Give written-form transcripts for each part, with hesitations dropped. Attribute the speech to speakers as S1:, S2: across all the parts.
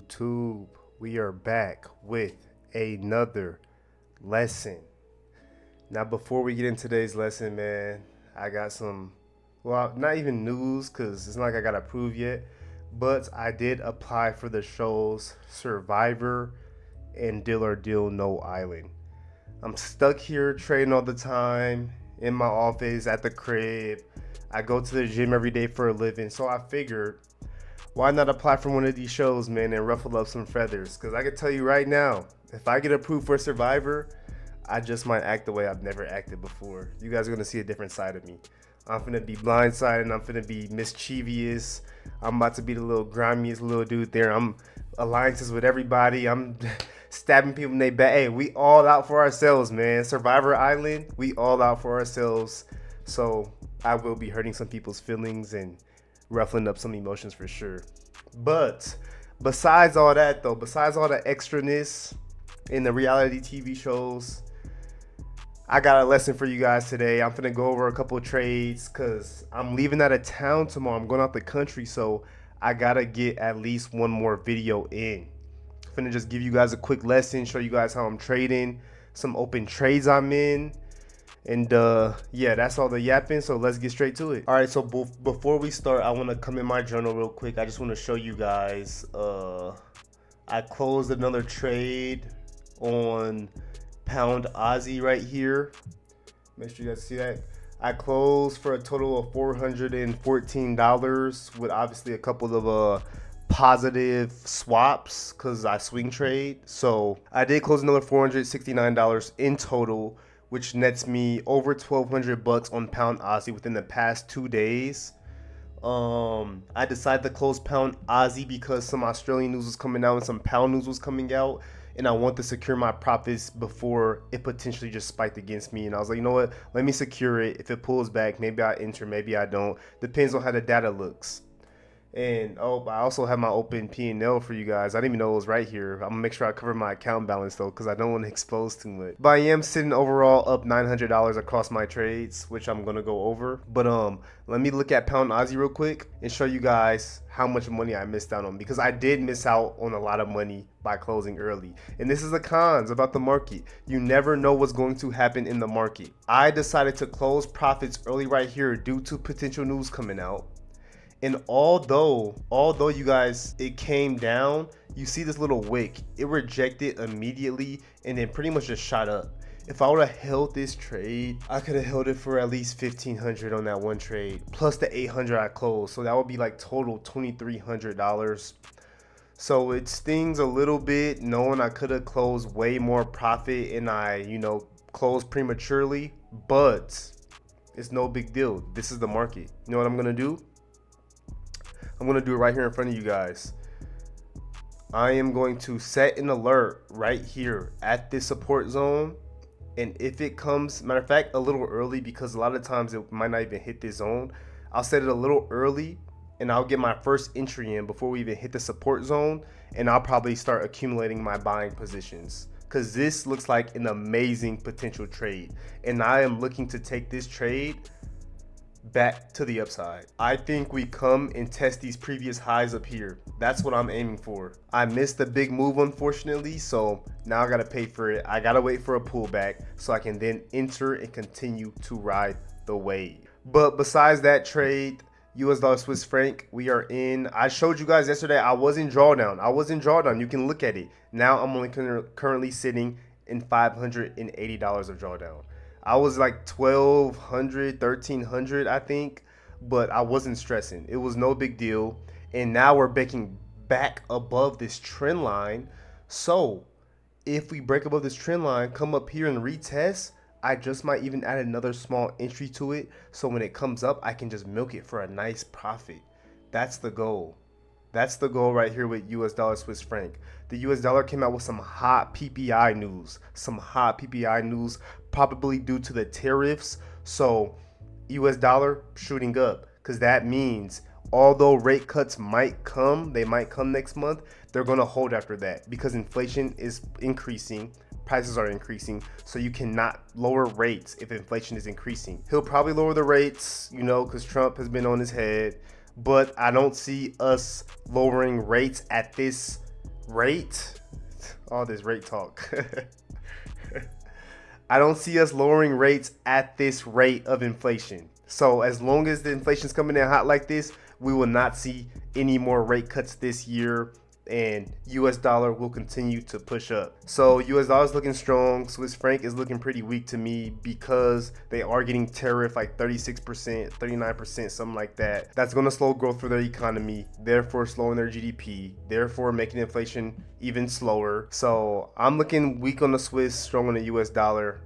S1: YouTube? We are back with another lesson. Now, before we get into today's lesson, man, I got some, well, not even news because it's not like I got approved yet, but I did apply for the shows Survivor and Deal or Deal No Island. I'm stuck here trading all the time in my office, at the crib. I go to the gym every day for a living, so I figured why not apply for one of these shows, man, and ruffle up some feathers? Because I can tell you right now, if I get approved for Survivor, I just might act the way I've never acted before. You guys are going to see a different side of me. I'm finna be blindsided. I'm finna be mischievous. I'm about to be the little grimiest little dude there. I'm alliances with everybody. I'm stabbing people in their back. Hey, we all out for ourselves, man. Survivor Island, we all out for ourselves. So I will be hurting some people's feelings and ruffling up some emotions for sure. But besides all that, though, besides all the extraness in the reality TV shows, I got a lesson for you guys today. I'm finna go over a couple of trades because I'm leaving out of town tomorrow. I'm going out the country, so I gotta get at least one more video in. I'm finna just give you guys a quick lesson, show you guys how I'm trading, some open trades I'm in. And yeah, that's all the yapping, so let's get straight to it. All right, so before we start, I want to come in my journal real quick. I just want to show you guys, I closed another trade on pound Aussie right here. Make sure you guys see that. I closed for a total of $414 with obviously a couple of positive swaps because I swing trade. So I did close another $469 in total, which nets me over $1,200 on pound Aussie within the past 2 days. I decided to close pound Aussie because some Australian news was coming out and some pound news was coming out, and I want to secure my profits before it potentially just spiked against me. And I was like, you know what? Let me secure it. If it pulls back, maybe I enter, maybe I don't. Depends on how the data looks. And I also have my open P&L for you guys. I didn't even know it was right here. I'm gonna make sure I cover my account balance though, because I don't want to expose too much. But I am sitting overall up $900 across my trades, which I'm gonna go over. But let me look at pound Aussie real quick and show you guys how much money I missed out on, because I did miss out on a lot of money by closing early. And this is the cons about the market. You never know what's going to happen in the market. I decided to close profits early right here due to potential news coming out. And although you guys, it came down, you see this little wick, it rejected immediately and then pretty much just shot up. If I would have held this trade, I could have held it for at least $1,500 on that one trade, plus the $800 I closed. So that would be like total $2,300. So it stings a little bit knowing I could have closed way more profit and I, closed prematurely, but it's no big deal. This is the market. You know what I'm gonna do? I'm going to do it right here in front of you guys. I am going to set an alert right here at this support zone. And if it comes, matter of fact, a little early, because a lot of times it might not even hit this zone. I'll set it a little early and I'll get my first entry in before we even hit the support zone. And I'll probably start accumulating my buying positions, because this looks like an amazing potential trade. And I am looking to take this trade back to the upside. I think we come and test these previous highs up here. That's what I'm aiming for. I missed the big move, unfortunately, so now I gotta pay for it. I gotta wait for a pullback so I can then enter and continue to ride the wave. But besides that trade, US dollar Swiss franc, we are in. I showed you guys yesterday I was in drawdown. You can look at it. Now I'm only currently sitting in $580 of drawdown. I was like 1,200, 1,300, I think, but I wasn't stressing. It was no big deal. And now we're breaking back above this trend line. So if we break above this trend line, come up here and retest, I just might even add another small entry to it. So when it comes up, I can just milk it for a nice profit. That's the goal. That's the goal right here with US dollar Swiss franc. The US dollar came out with some hot PPI news. Probably due to the tariffs. So US dollar shooting up, because that means although rate cuts might come, they might come next month, they're going to hold after that because inflation is increasing. Prices are increasing, so you cannot lower rates if inflation is increasing. He'll probably lower the rates, because Trump has been on his head, but I don't see us lowering rates at this rate, all this rate talk. I don't see us lowering rates at this rate of inflation. So as long as the inflation's coming in hot like this, we will not see any more rate cuts this year, and US dollar will continue to push up. So US dollar is looking strong. Swiss franc is looking pretty weak to me because they are getting tariff like 36%, 39%, something like that. That's going to slow growth for their economy, therefore slowing their GDP, therefore making inflation even slower. So I'm looking weak on the Swiss, strong on the US dollar.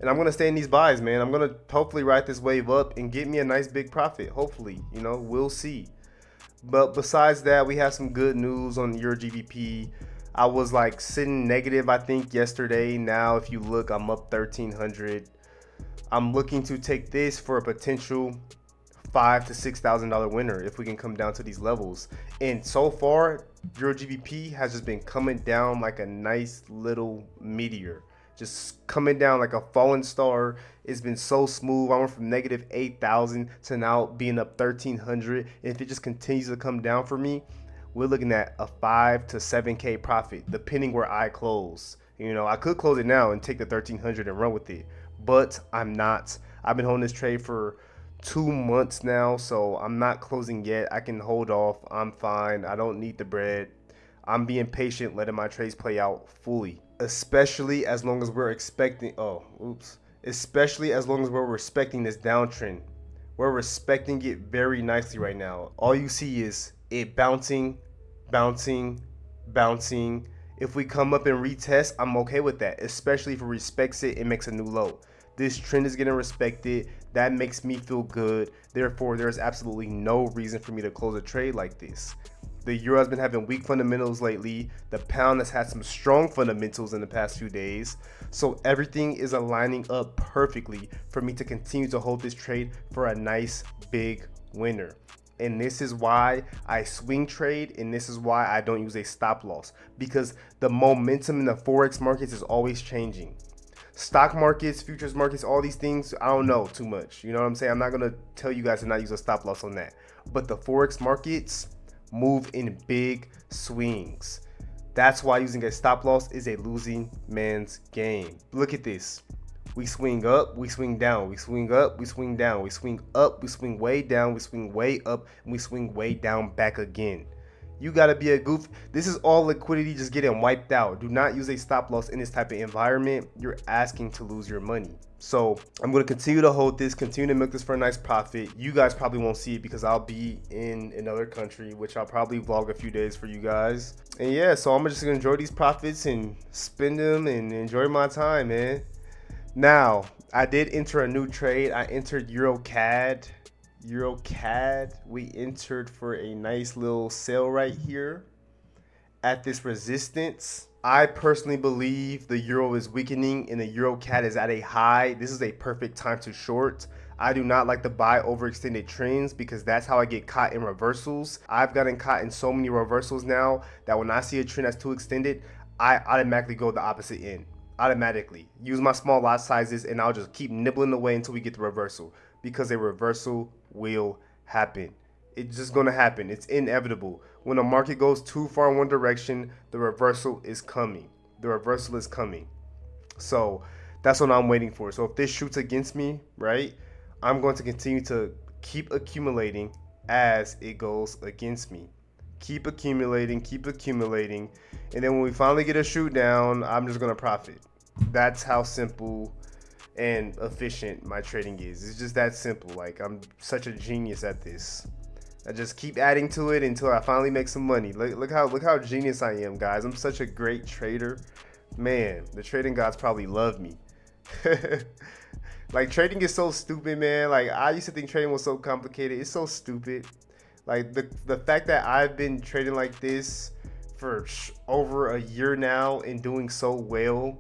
S1: And I'm going to stay in these buys, man. I'm going to hopefully ride this wave up and get me a nice big profit. Hopefully, we'll see. But besides that, we have some good news on Euro GBP. I was like sitting negative, I think, yesterday. Now, if you look, I'm up 1,300. I'm looking to take this for a potential $5,000 to $6,000 winner if we can come down to these levels. And so far, Euro GBP has just been coming down like a nice little meteor. Just coming down like a fallen star. It's been so smooth. I went from negative 8,000 to now being up 1,300. And if it just continues to come down for me, we're looking at a 5 to 7K profit, depending where I close. I could close it now and take the 1,300 and run with it, but I'm not. I've been holding this trade for 2 months now, so I'm not closing yet. I can hold off. I'm fine. I don't need the bread. I'm being patient, letting my trades play out fully. Especially as long as we're expecting, especially as long as we're respecting this downtrend. We're respecting it very nicely right now. All you see is it bouncing, bouncing, bouncing. If we come up and retest, I'm okay with that, especially if it respects it and makes a new low. This trend is getting respected. That makes me feel good. Therefore, there's absolutely no reason for me to close a trade like this. The euro has been having weak fundamentals lately. The pound has had some strong fundamentals in the past few days. So everything is aligning up perfectly for me to continue to hold this trade for a nice big winner. And this is why I swing trade, and this is why I don't use a stop loss, because the momentum in the Forex markets is always changing. Stock markets, futures markets, all these things, I don't know too much. You know what I'm saying? I'm not going to tell you guys to not use a stop loss on that. But the Forex markets move in big swings. That's why using a stop loss is a losing man's game. Look at this. We swing up, we swing down, we swing up, we swing down, we swing up, we swing way down, we swing way up, and we swing way down back again. You gotta be a goof. This is all liquidity just getting wiped out. Do not use a stop loss in this type of environment. You're asking to lose your money. So I'm going to continue to hold this, continue to milk this for a nice profit. You guys probably won't see it because I'll be in another country, which I'll probably vlog a few days for you guys. And yeah, so I'm just going to enjoy these profits and spend them and enjoy my time, man. Now, I did enter a new trade. I entered Euro CAD. We entered for a nice little sale right here at this resistance. I personally believe the euro is weakening and the euro CAD is at a high. This is a perfect time to short. I do not like to buy overextended trends because that's how I get caught in reversals. I've gotten caught in so many reversals now that when I see a trend that's too extended, I automatically go the opposite end. Automatically use my small lot sizes and I'll just keep nibbling away until we get the reversal, because a reversal will happen. It's just going to happen. It's inevitable. When a market goes too far in one direction, the reversal is coming. The reversal is coming. So that's what I'm waiting for. So if this shoots against me, right, I'm going to continue to keep accumulating as it goes against me. Keep accumulating. And then when we finally get a shoot down, I'm just going to profit. That's how simple and efficient my trading is. It's just that simple. Like, I'm such a genius at this. I just keep adding to it until I finally make some money. Look how genius I am, guys. I'm such a great trader. Man, the trading gods probably love me. Like, trading is so stupid, man. Like, I used to think trading was so complicated. It's so stupid. Like, the fact that I've been trading like this for over a year now and doing so well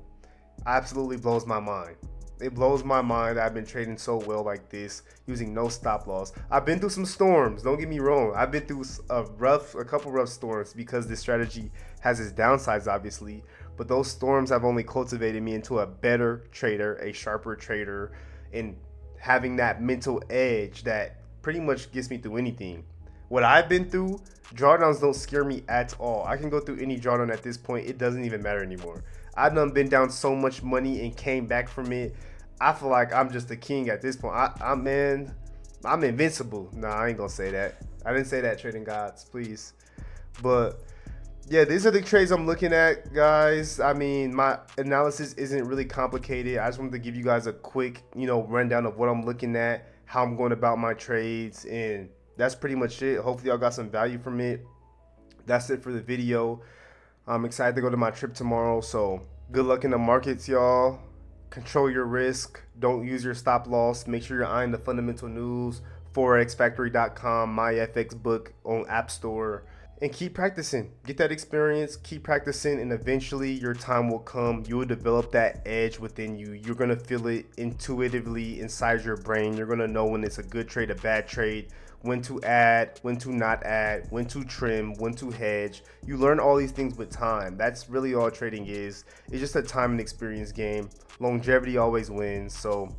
S1: absolutely blows my mind. It blows my mind that I've been trading so well like this, using no stop loss. I've been through some storms, don't get me wrong. I've been through a couple rough storms because this strategy has its downsides, obviously. But those storms have only cultivated me into a better trader, a sharper trader, and having that mental edge that pretty much gets me through anything. What I've been through, Drawdowns don't scare me at all. I can go through any drawdown at this point. It doesn't even matter anymore. I've done been down so much money and came back from it. I feel like I'm just a king at this point. I'm invincible. Nah, I ain't gonna say that. I didn't say that, trading gods, please. But yeah, these are the trades I'm looking at, guys. I mean, my analysis isn't really complicated. I just wanted to give you guys a quick, rundown of what I'm looking at, how I'm going about my trades, and that's pretty much it. Hopefully, y'all got some value from it. That's it for the video. I'm excited to go to my trip tomorrow. So good luck in the markets, y'all. Control your risk. Don't use your stop loss. Make sure you're eyeing the fundamental news. forexfactory.com, my FX book on App Store. And keep practicing. Get that experience. Keep practicing, and eventually your time will come. You will develop that edge within you. You're going to feel it intuitively inside your brain. You're going to know when it's a good trade, a bad trade, when to add, when to not add, when to trim, when to hedge. You learn all these things with time. That's really all trading is. It's just a time and experience game. Longevity always wins. So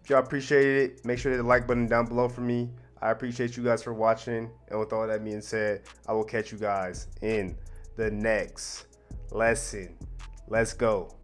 S1: if y'all appreciated it, make sure to hit the like button down below for me. I appreciate you guys for watching. And with all that being said, I will catch you guys in the next lesson. Let's go.